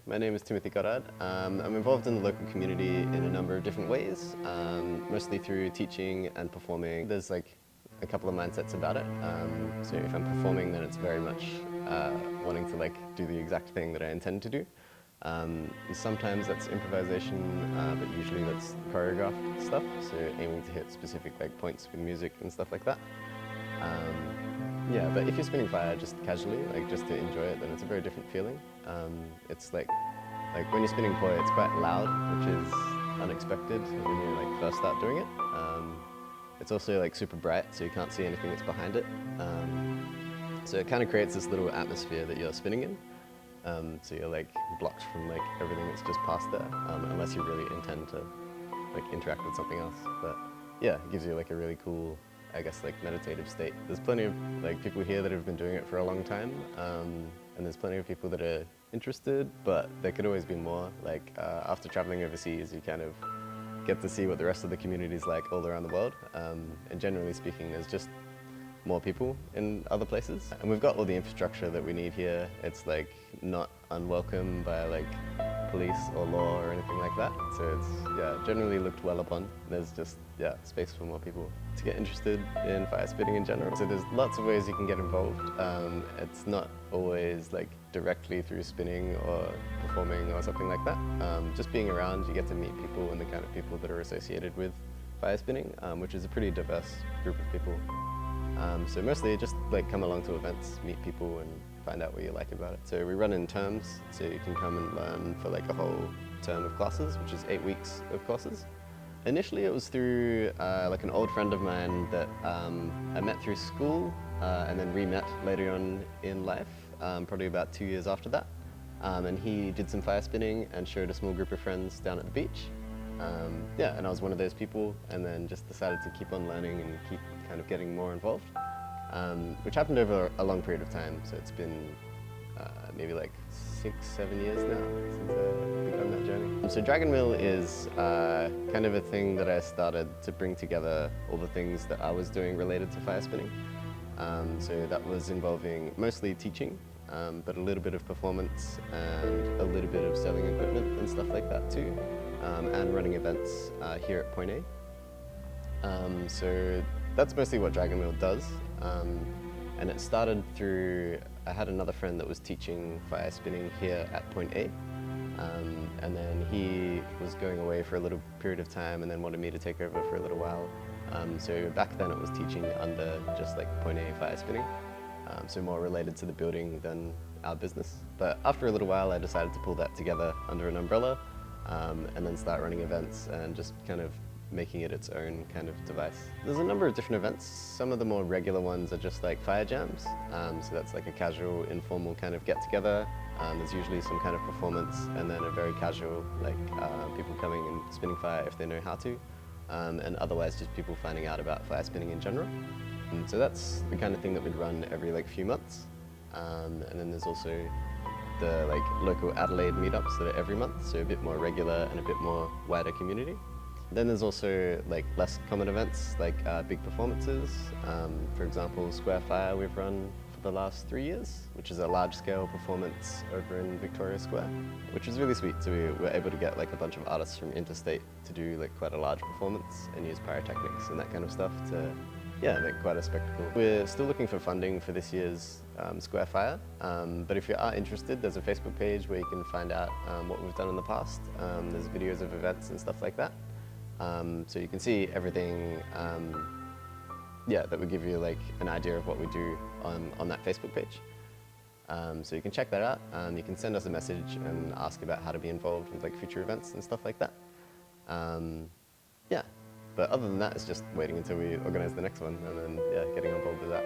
My name is Timothy Goddard. I'm involved in the local community in a number of different ways, mostly through teaching and performing. There's like a couple of mindsets about it. So if I'm performing, then it's very much wanting to like do the exact thing that I intend to do. Sometimes that's improvisation, but usually that's choreographed stuff, so aiming to hit specific like points with music and stuff like that. Yeah, but if you're spinning fire just casually, like just to enjoy it, then it's a very different feeling. It's like when you're spinning poi, it's quite loud, which is unexpected when you like first start doing it. It's also like super bright, so you can't see anything that's behind it. So it kind of creates this little atmosphere that you're spinning in. So you're like blocked from like everything that's just past there, unless you really intend to like interact with something else. But yeah, it gives you like a really cool, I guess, like meditative state. There's plenty of like people here that have been doing it for a long time, and there's plenty of people that are interested, but there could always be more. Like after traveling overseas, you kind of get to see what the rest of the community is like all around the world. And generally speaking, there's just more people in other places. And we've got all the infrastructure that we need here. It's like not unwelcome by like police or law or anything like that. So it's generally looked well upon. There's just space for more people to get interested in fire spinning in general. So there's lots of ways you can get involved. It's not always like directly through spinning or performing or something like that. Just being around, you get to meet people and the kind of people that are associated with fire spinning, which is a pretty diverse group of people. So mostly just like come along to events, meet people and find out what you like about it. So we run in terms, so you can come and learn for like a whole term of classes, which is 8 weeks of courses. Initially it was through like an old friend of mine that I met through school and then re-met later on in life, probably about 2 years after that. And he did some fire spinning and showed a small group of friends down at the beach. And I was one of those people, and then just decided to keep on learning and keep kind of getting more involved, which happened over a long period of time. So it's been maybe like 6-7 years now since I begun that journey. So Dragonmill is kind of a thing that I started to bring together all the things that I was doing related to fire spinning. So that was involving mostly teaching, but a little bit of performance and a little bit of selling equipment and stuff like that too. And running events here at Courtenay. So that's mostly what Dragonmill does. And it started through, I had another friend that was teaching fire spinning here at Courtenay. And then he was going away for a little period of time and then wanted me to take over for a little while. So back then it was teaching under just like Courtenay fire spinning. So more related to the building than our business. But after a little while I decided to pull that together under an umbrella. And then start running events and just kind of making it its own kind of device. There's a number of different events. Some of the more regular ones are just like fire jams. So that's like a casual, informal kind of get together. There's usually some kind of performance and then a very casual, like people coming and spinning fire if they know how to. And otherwise just people finding out about fire spinning in general. And so that's the kind of thing that we'd run every like few months. And then there's also the like local Adelaide meetups that are every month, so a bit more regular and a bit more wider community. Then there's also like less common events like big performances. For example, Square Fire we've run for the last 3 years, which is a large-scale performance over in Victoria Square, which is really sweet. So we were able to get like a bunch of artists from interstate to do like quite a large performance and use pyrotechnics and that kind of stuff to make quite a spectacle. We're still looking for funding for this year's Square Fire, but if you are interested, there's a Facebook page where you can find out what we've done in the past. There's videos of events and stuff like that. So you can see everything that would give you like an idea of what we do on that Facebook page. So you can check that out. You can send us a message and ask about how to be involved with like future events and stuff like that. But other than that, it's just waiting until we organize the next one and then getting on board with that.